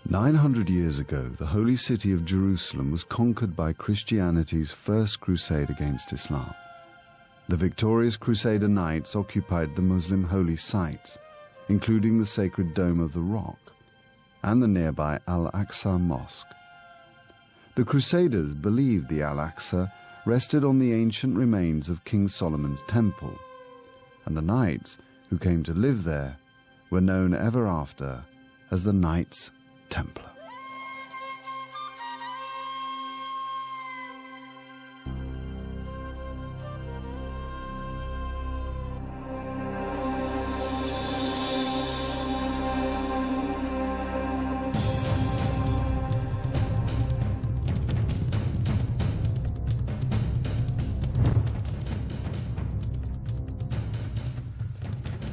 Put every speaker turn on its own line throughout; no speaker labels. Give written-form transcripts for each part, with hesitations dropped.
900 years ago, the holy city of Jerusalem was conquered by Christianity's first crusade against Islam. The victorious Crusader knights occupied the Muslim holy sites, including the sacred Dome of the Rock and the nearby Al-Aqsa Mosque. The Crusaders believed the Al-Aqsa rested on the ancient remains of King Solomon's temple, and the knights who came to live there were known ever after as the Knights Templar.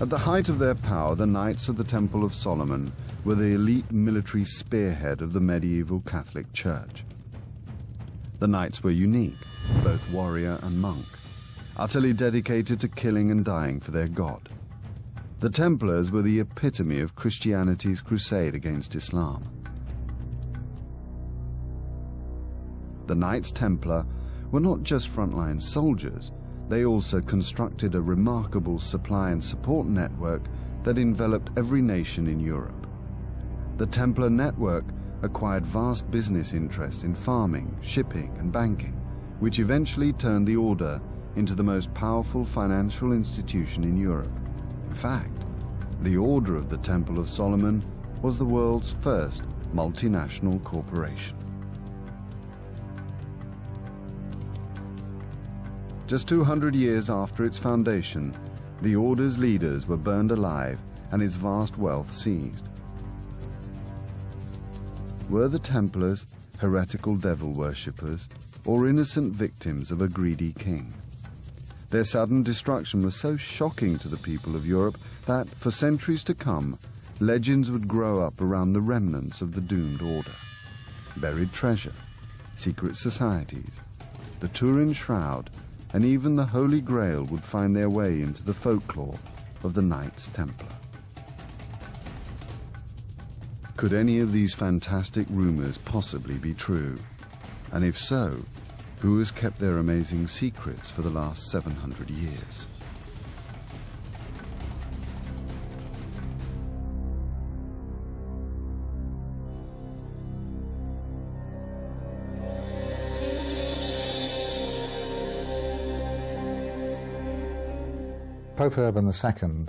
At the height of their power, the Knights of the Temple of Solomon were the elite military spearhead of the medieval Catholic Church. The knights were unique, both warrior and monk, utterly dedicated to killing and dying for their God. The Templars were the epitome of Christianity's crusade against Islam. The Knights Templar were not just frontline soldiers, they also constructed a remarkable supply and support network that enveloped every nation in Europe. The Templar network acquired vast business interests in farming, shipping, and banking, which eventually turned the order into the most powerful financial institution in Europe. In fact, the Order of the Temple of Solomon was the world's first multinational corporation. Just 200 years after its foundation, the Order's leaders were burned alive and its vast wealth seized. Were the Templars heretical devil worshippers or innocent victims of a greedy king? Their sudden destruction was so shocking to the people of Europe that, for centuries to come, legends would grow up around the remnants of the doomed order. Buried treasure, secret societies, the Turin Shroud, and even the Holy Grail would find their way into the folklore of the Knights Templar. Could any of these fantastic rumors possibly be true? And if so, who has kept their amazing secrets for the last 700 years?
Pope Urban II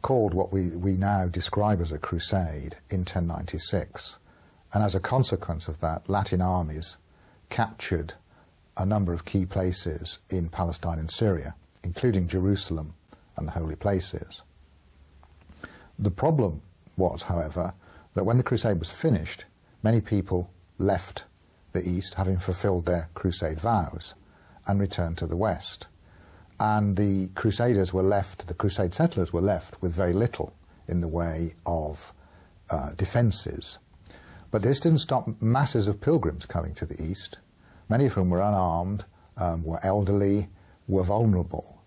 called what we now describe as a crusade in 1096, and as a consequence of that, Latin armies captured a number of key places in Palestine and Syria, including Jerusalem and the holy places. The problem was, however, that when the crusade was finished, many people left the East, having fulfilled their crusade vows, and returned to the West. And the Crusaders were left, the Crusade settlers were left with very little in the way of defences. But this didn't stop masses of pilgrims coming to the East, many of whom were unarmed, were elderly, were vulnerable,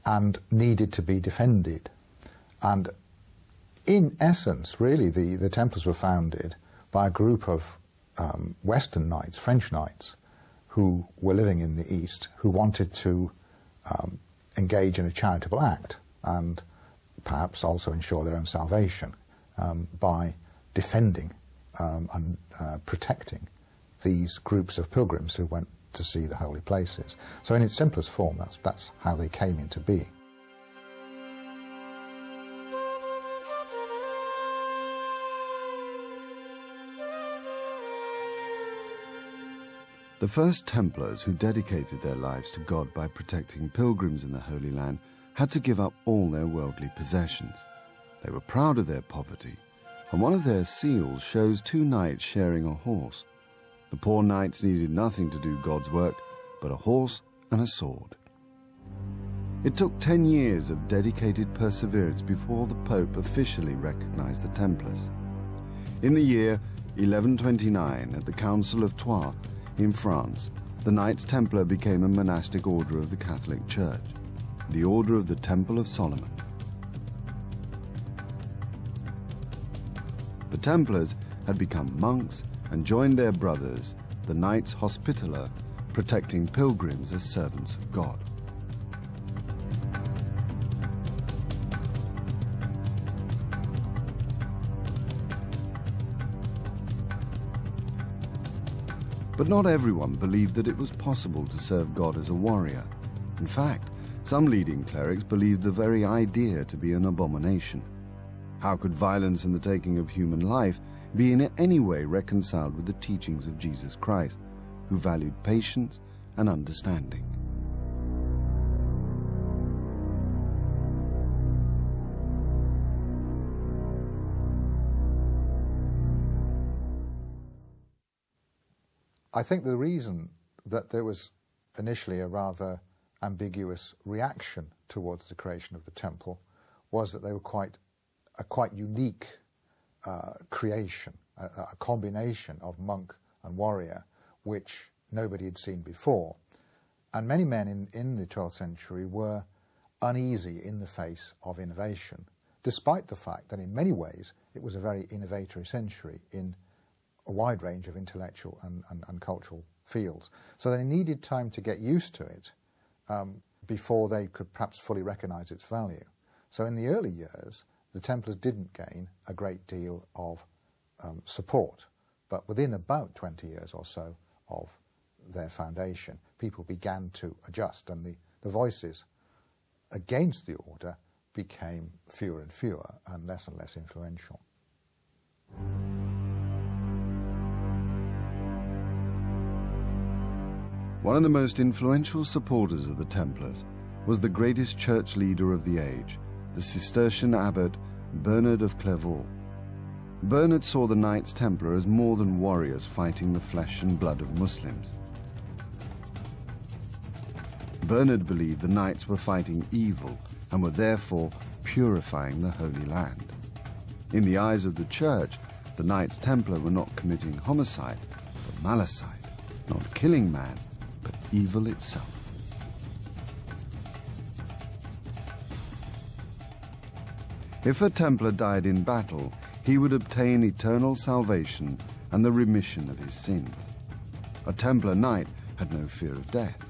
and needed to be defended. And in essence, really, the Templars were founded by a group of Western knights, French knights, who were living in the East, who wanted to engage in a charitable act and perhaps also ensure their own salvation by defending and protecting these groups of pilgrims who went to see the holy places. So in its simplest form, that's how they came into being.
The first Templars who dedicated their lives to God by protecting pilgrims in the Holy Land had to give up all their worldly possessions. They were proud of their poverty, and one of their seals shows two knights sharing a horse. The poor knights needed nothing to do God's work but a horse and a sword. It took 10 years of dedicated perseverance before the Pope officially recognized the Templars. In the year 1129, at the Council of Troyes, in France, the Knights Templar became a monastic order of the Catholic Church, the Order of the Temple of Solomon. The Templars had become monks and joined their brothers, the Knights Hospitaller, protecting pilgrims as servants of God. But not everyone believed that it was possible to serve God as a warrior. In fact, some leading clerics believed the very idea to be an abomination. How could violence and the taking of human life be in any way reconciled with the teachings of Jesus Christ, who valued patience and understanding?
I think the reason that there was initially a rather ambiguous reaction towards the creation of the temple was that they were a quite unique creation, a combination of monk and warrior, which nobody had seen before. And many men in the 12th century were uneasy in the face of innovation, despite the fact that in many ways it was a very innovatory century in a wide range of intellectual and cultural fields. So they needed time to get used to it before they could perhaps fully recognize its value. So in the early years, the Templars didn't gain a great deal of support. But within about 20 years or so of their foundation, people began to adjust, and the voices against the order became fewer and fewer and less influential.
One of the most influential supporters of the Templars was the greatest church leader of the age, the Cistercian abbot Bernard of Clairvaux. Bernard saw the Knights Templar as more than warriors fighting the flesh and blood of Muslims. Bernard believed the Knights were fighting evil and were therefore purifying the Holy Land. In the eyes of the Church, the Knights Templar were not committing homicide, but malicide, not killing man, but evil itself. If a Templar died in battle, he would obtain eternal salvation and the remission of his sins. A Templar knight had no fear of death.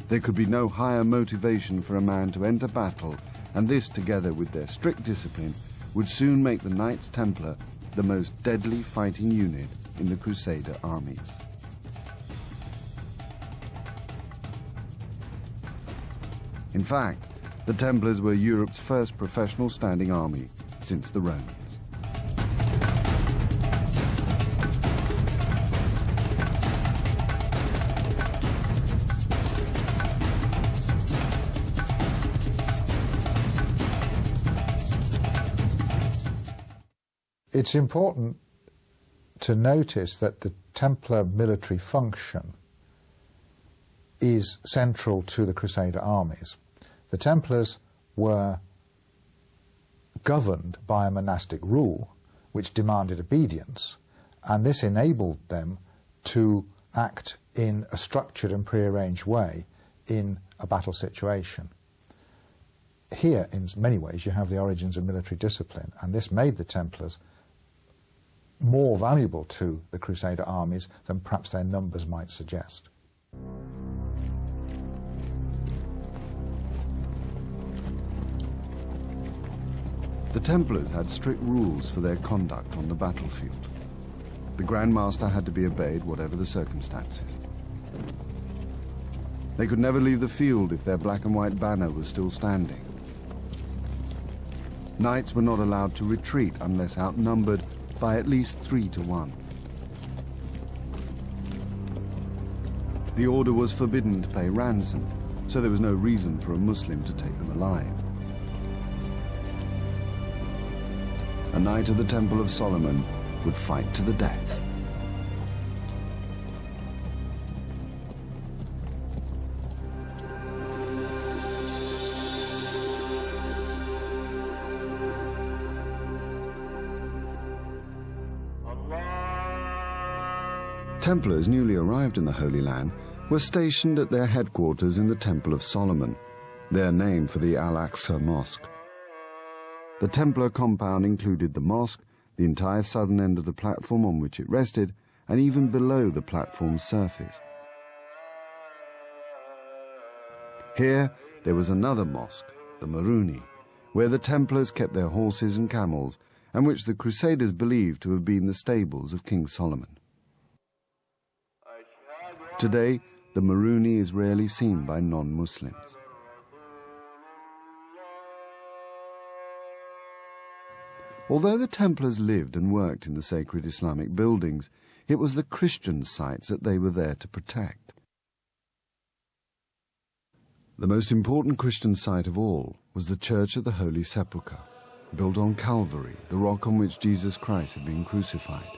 There could be no higher motivation for a man to enter battle, and this, together with their strict discipline, would soon make the Knights Templar the most deadly fighting unit in the Crusader armies. In fact, the Templars were Europe's first professional standing army since the Romans.
It's important to notice that the Templar military function is central to the Crusader armies. The Templars were governed by a monastic rule which demanded obedience, and this enabled them to act in a structured and prearranged way in a battle situation. Here, in many ways, you have the origins of military discipline, and this made the Templars more valuable to the Crusader armies than perhaps their numbers might suggest.
The Templars had strict rules for their conduct on the battlefield. The Grand Master had to be obeyed whatever the circumstances. They could never leave the field if their black and white banner was still standing. Knights were not allowed to retreat unless outnumbered by at least 3 to 1. The order was forbidden to pay ransom, so there was no reason for a Muslim to take them alive. A knight of the Temple of Solomon would fight to the death. Templars newly arrived in the Holy Land were stationed at their headquarters in the Temple of Solomon, their name for the Al-Aqsa Mosque. The Templar compound included the mosque, the entire southern end of the platform on which it rested, and even below the platform's surface. Here, there was another mosque, the Maruni, where the Templars kept their horses and camels, and which the Crusaders believed to have been the stables of King Solomon. Today, the Maruni is rarely seen by non-Muslims. Although the Templars lived and worked in the sacred Islamic buildings, it was the Christian sites that they were there to protect. The most important Christian site of all was the Church of the Holy Sepulchre, built on Calvary, the rock on which Jesus Christ had been crucified.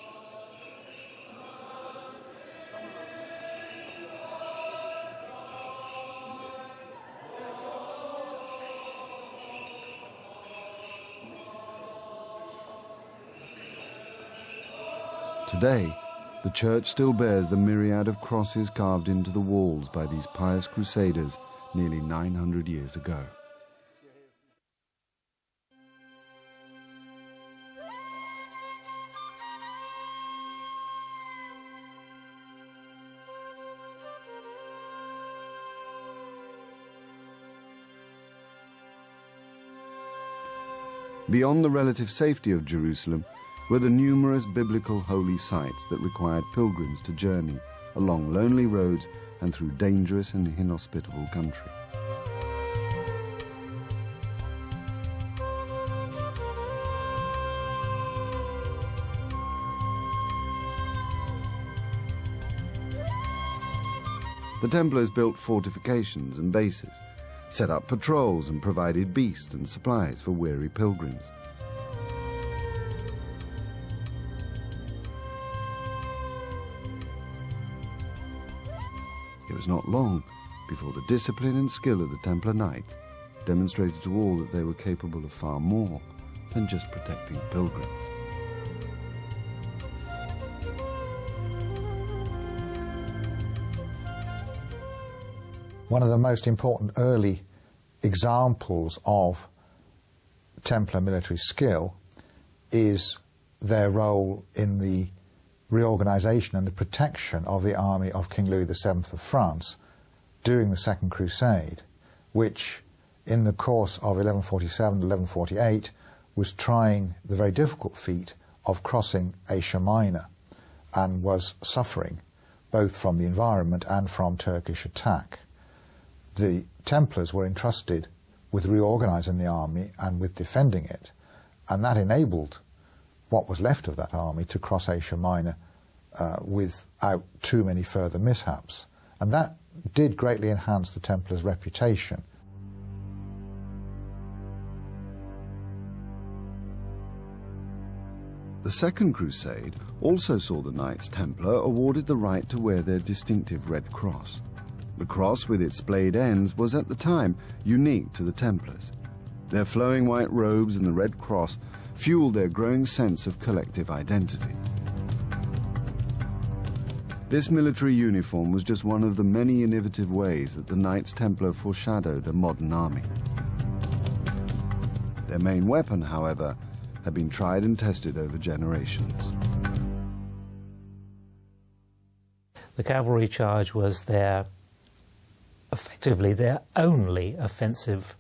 Today, the church still bears the myriad of crosses carved into the walls by these pious crusaders nearly 900 years ago. Beyond the relative safety of Jerusalem were the numerous biblical holy sites that required pilgrims to journey along lonely roads and through dangerous and inhospitable country. The Templars built fortifications and bases, set up patrols and provided beasts and supplies for weary pilgrims. It was not long before the discipline and skill of the Templar Knights demonstrated to all that they were capable of far more than just protecting pilgrims.
One of the most important early examples of Templar military skill is their role in the reorganisation and the protection of the army of King Louis VII of France during the Second Crusade, which in the course of 1147-1148 was trying the very difficult feat of crossing Asia Minor and was suffering both from the environment and from Turkish attack. The Templars were entrusted with reorganising the army and with defending it, and that enabled what was left of that army to cross Asia Minor without too many further mishaps. And that did greatly enhance the Templars' reputation.
The Second Crusade also saw the Knights Templar awarded the right to wear their distinctive red cross. The cross with its splayed ends was at the time unique to the Templars. Their flowing white robes and the red cross fueled their growing sense of collective identity. This military uniform was just one of the many innovative ways that the Knights Templar foreshadowed a modern army. Their main weapon, however, had been tried and tested over generations.
The cavalry charge was effectively their only offensive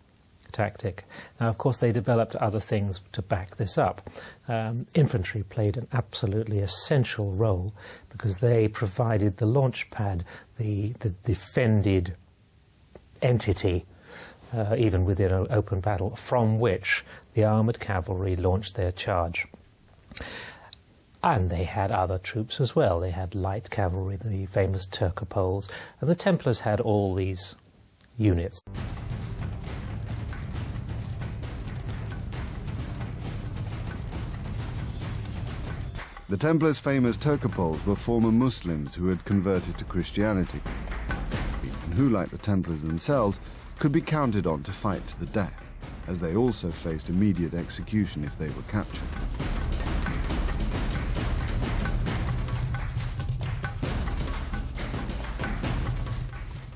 tactic. Now, of course, they developed other things to back this up. Infantry played an absolutely essential role because they provided the launch pad, the defended entity, even within an open battle, from which the armoured cavalry launched their charge. And they had other troops as well. They had light cavalry, the famous Turcopoles, and the Templars had all these units.
The Templars' famous Turcopoles were former Muslims who had converted to Christianity, and who, like the Templars themselves, could be counted on to fight to the death, as they also faced immediate execution if they were captured.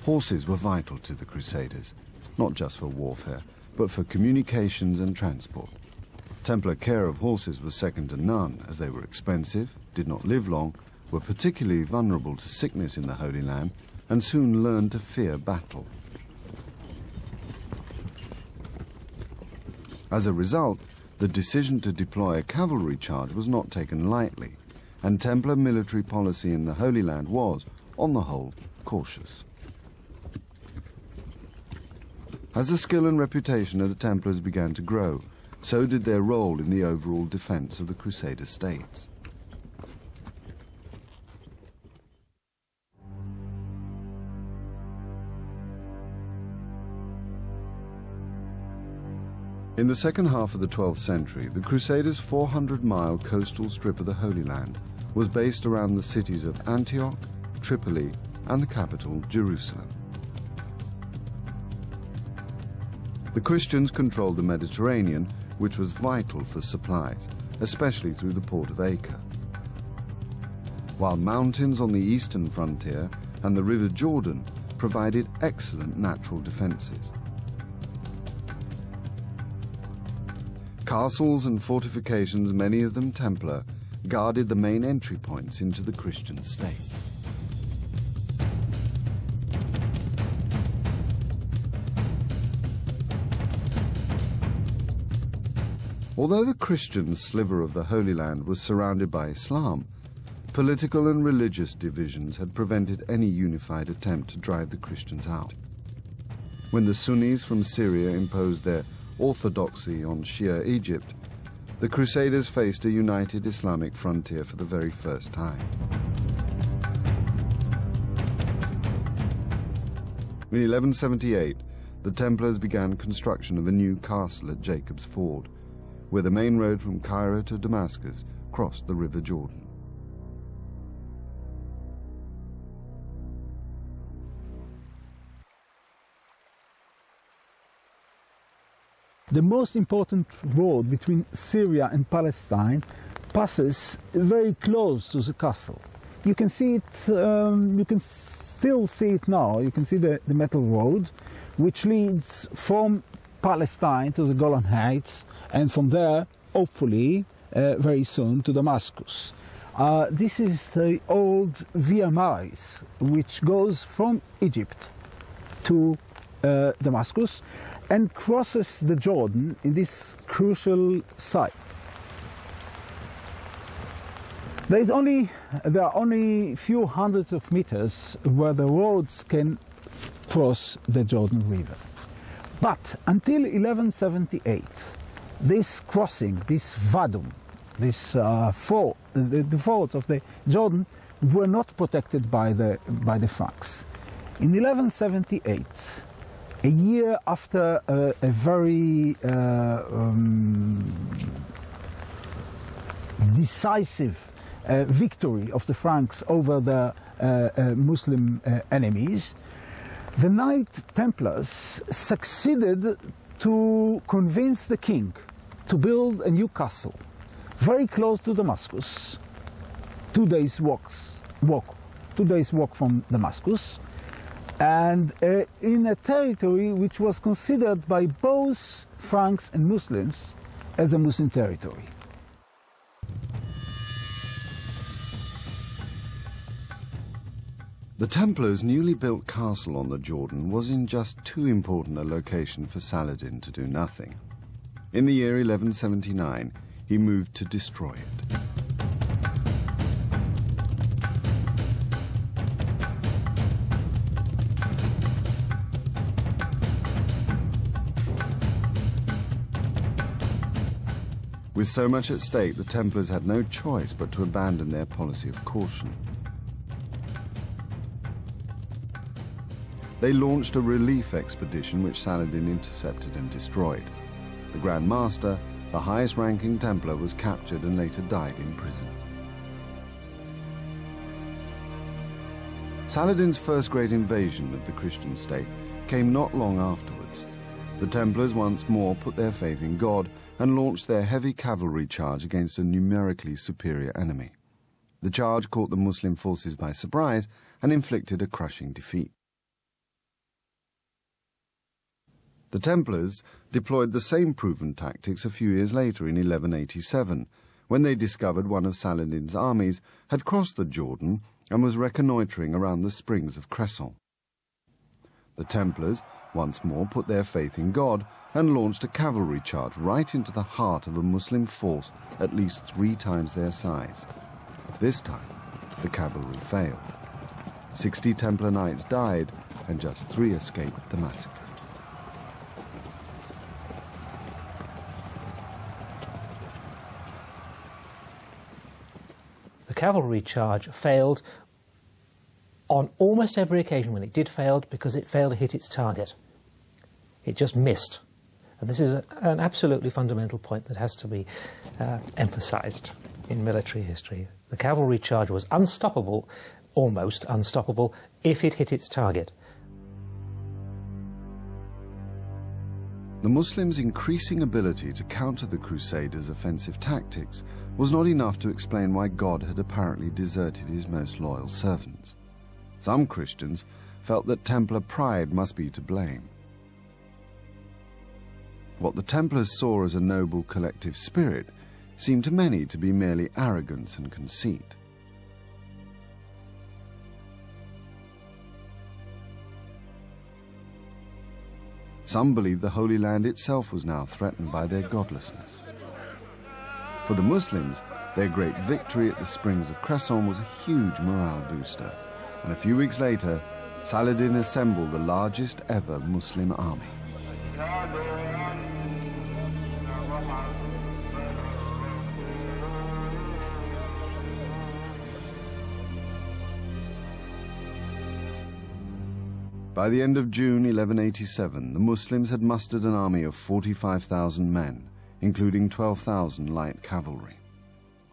Horses were vital to the Crusaders, not just for warfare, but for communications and transport. Templar care of horses was second to none, as they were expensive, did not live long, were particularly vulnerable to sickness in the Holy Land, and soon learned to fear battle. As a result, the decision to deploy a cavalry charge was not taken lightly, and Templar military policy in the Holy Land was, on the whole, cautious. As the skill and reputation of the Templars began to grow, so did their role in the overall defense of the Crusader states. In the second half of the 12th century, the Crusaders' 400-mile coastal strip of the Holy Land was based around the cities of Antioch, Tripoli, and the capital, Jerusalem. The Christians controlled the Mediterranean, which was vital for supplies, especially through the port of Acre. While mountains on the eastern frontier and the River Jordan provided excellent natural defenses. Castles and fortifications, many of them Templar, guarded the main entry points into the Christian states. Although the Christian sliver of the Holy Land was surrounded by Islam, political and religious divisions had prevented any unified attempt to drive the Christians out. When the Sunnis from Syria imposed their orthodoxy on Shia Egypt, the Crusaders faced a united Islamic frontier for the very first time. In 1178, the Templars began construction of a new castle at Jacob's Ford, where the main road from Cairo to Damascus crossed the River Jordan.
The most important road between Syria and Palestine passes very close to the castle. You can see it, you can still see it now. You can see the metal road, which leads from Palestine to the Golan Heights, and from there, hopefully, very soon, to Damascus. This is the old Via Maris, which goes from Egypt to Damascus and crosses the Jordan in this crucial site. There are only a few hundreds of meters where the roads can cross the Jordan River. But until 1178, this crossing, this vadum, the fords of the Jordan were not protected by the Franks. In 1178, a year after a very decisive victory of the Franks over the Muslim enemies, the Knight Templars succeeded to convince the king to build a new castle very close to Damascus, 2 days walk from Damascus, and in a territory which was considered by both Franks and Muslims as a Muslim territory.
The Templars' newly built castle on the Jordan was in just too important a location for Saladin to do nothing. In the year 1179, he moved to destroy it. With so much at stake, the Templars had no choice but to abandon their policy of caution. They launched a relief expedition which Saladin intercepted and destroyed. The Grand Master, the highest-ranking Templar, was captured and later died in prison. Saladin's first great invasion of the Christian state came not long afterwards. The Templars once more put their faith in God and launched their heavy cavalry charge against a numerically superior enemy. The charge caught the Muslim forces by surprise and inflicted a crushing defeat. The Templars deployed the same proven tactics a few years later in 1187, when they discovered one of Saladin's armies had crossed the Jordan and was reconnoitring around the springs of Cresson. The Templars once more put their faith in God and launched a cavalry charge right into the heart of a Muslim force at least 3 times their size. This time, the cavalry failed. 60 Templar knights died and just 3 escaped the massacre.
The cavalry charge failed on almost every occasion. When it did fail, because it failed to hit its target. It just missed. And this is an absolutely fundamental point that has to be emphasized in military history. The cavalry charge was unstoppable, almost unstoppable, if it hit its target.
The Muslims' increasing ability to counter the Crusaders' offensive tactics was not enough to explain why God had apparently deserted his most loyal servants. Some Christians felt that Templar pride must be to blame. What the Templars saw as a noble collective spirit seemed to many to be merely arrogance and conceit. Some believed the Holy Land itself was now threatened by their godlessness. For the Muslims, their great victory at the springs of Cresson was a huge morale booster, and a few weeks later, Saladin assembled the largest ever Muslim army. By the end of June 1187, the Muslims had mustered an army of 45,000 men, including 12,000 light cavalry.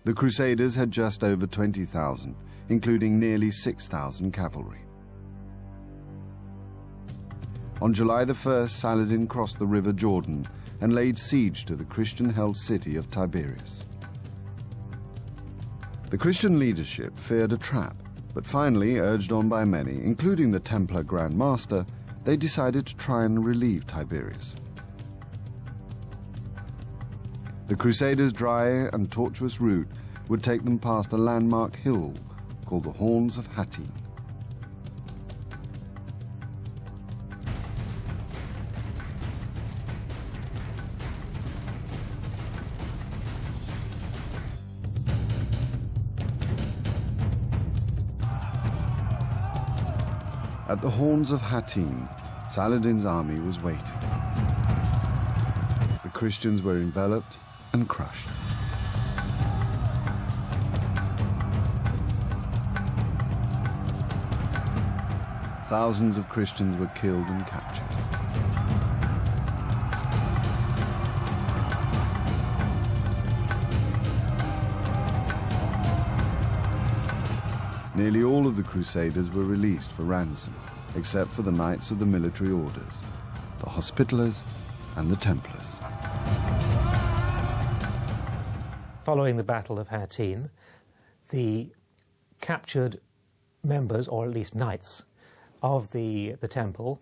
The Crusaders had just over 20,000, including nearly 6,000 cavalry. On July the 1st, Saladin crossed the river Jordan and laid siege to the Christian-held city of Tiberias. The Christian leadership feared a trap, but finally, urged on by many, including the Templar Grand Master, they decided to try and relieve Tiberias. The Crusaders' dry and tortuous route would take them past a landmark hill called the Horns of Hattin. At the Horns of Hattin, Saladin's army was waiting. The Christians were enveloped and crushed. Thousands of Christians were killed and captured. Nearly all of the Crusaders were released for ransom, except for the Knights of the Military Orders, the Hospitallers and the Templars.
Following the Battle of Hattin, the captured members, or at least knights, of the temple,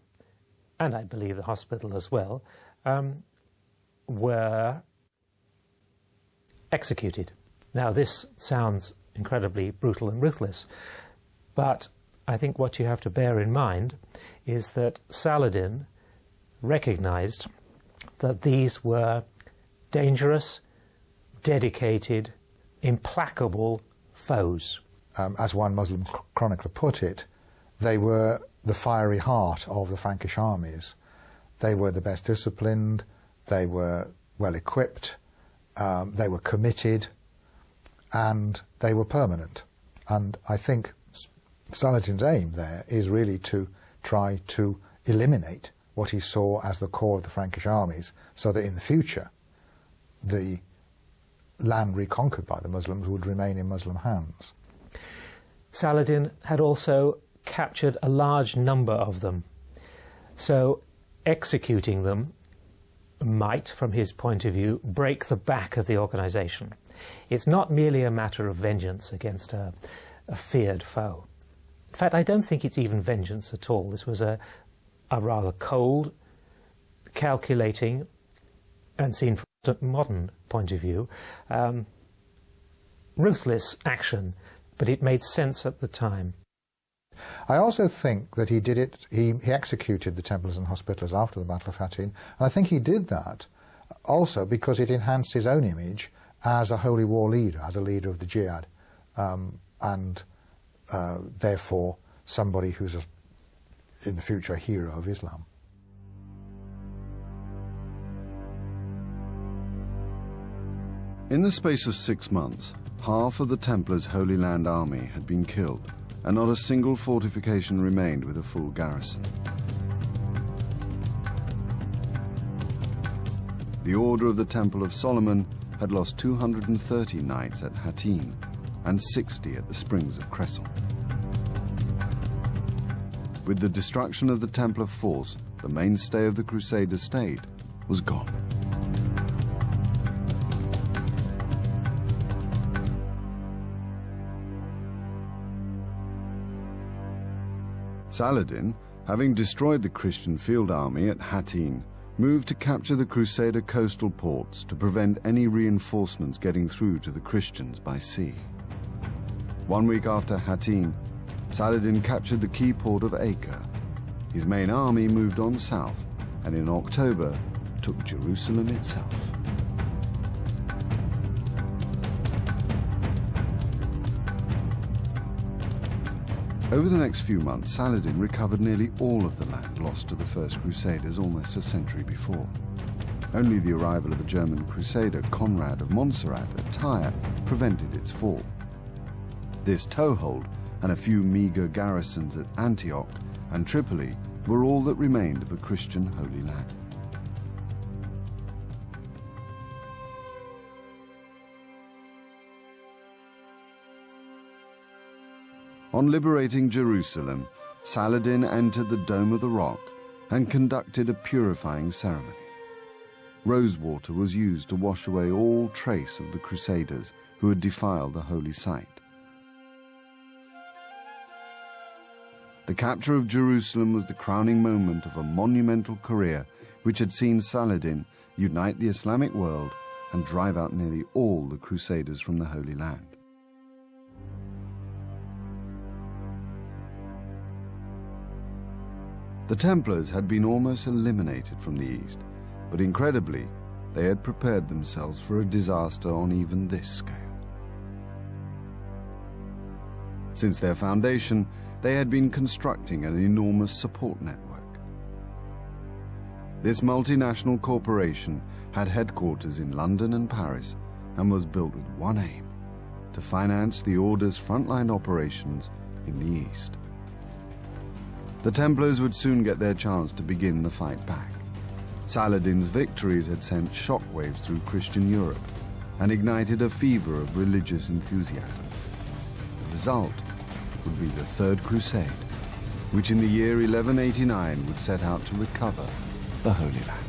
and I believe the hospital as well, were executed. Now, this sounds incredibly brutal and ruthless, but I think what you have to bear in mind is that Saladin recognized that these were dangerous, dedicated, implacable foes.
As one Muslim chronicler put it, they were the fiery heart of the Frankish armies. They were the best disciplined, they were well equipped, they were committed, and they were permanent. And I think Saladin's aim there is really to try to eliminate what he saw as the core of the Frankish armies, so that in the future the land reconquered by the Muslims would remain in Muslim hands.
Saladin had also captured a large number of them, so executing them might, from his point of view, break the back of the organization. It's not merely a matter of vengeance against a feared foe. In fact, I don't think it's even vengeance at all. This was a rather cold, calculating, and seen from a modern point of view, ruthless action, but it made sense at the time.
I also think that he did it, he executed the Templars and Hospitallers after the Battle of Hattin, and I think he did that also because it enhanced his own image as a holy war leader, as a leader of the jihad, and therefore somebody who's in the future a hero of Islam.
In the space of 6 months, half of the Templars' Holy Land army had been killed, and not a single fortification remained with a full garrison. The Order of the Temple of Solomon had lost 230 knights at Hattin and 60 at the Springs of Cresson. With the destruction of the Templar force, the mainstay of the Crusader state was gone. Saladin, having destroyed the Christian field army at Hattin, moved to capture the Crusader coastal ports to prevent any reinforcements getting through to the Christians by sea. 1 week after Hattin, Saladin captured the key port of Acre. His main army moved on south, and in October took Jerusalem itself. Over the next few months, Saladin recovered nearly all of the land lost to the First Crusaders almost a century before. Only the arrival of a German crusader, Conrad of Montserrat, at Tyre, prevented its fall. This toehold and a few meagre garrisons at Antioch and Tripoli were all that remained of a Christian Holy Land. On liberating Jerusalem, Saladin entered the Dome of the Rock and conducted a purifying ceremony. Rosewater was used to wash away all trace of the Crusaders who had defiled the holy site. The capture of Jerusalem was the crowning moment of a monumental career which had seen Saladin unite the Islamic world and drive out nearly all the Crusaders from the Holy Land. The Templars had been almost eliminated from the East, but incredibly, they had prepared themselves for a disaster on even this scale. Since their foundation, they had been constructing an enormous support network. This multinational corporation had headquarters in London and Paris and was built with one aim: to finance the Order's frontline operations in the East. The Templars would soon get their chance to begin the fight back. Saladin's victories had sent shockwaves through Christian Europe and ignited a fever of religious enthusiasm. The result would be the Third Crusade, which in the year 1189 would set out to recover the Holy Land.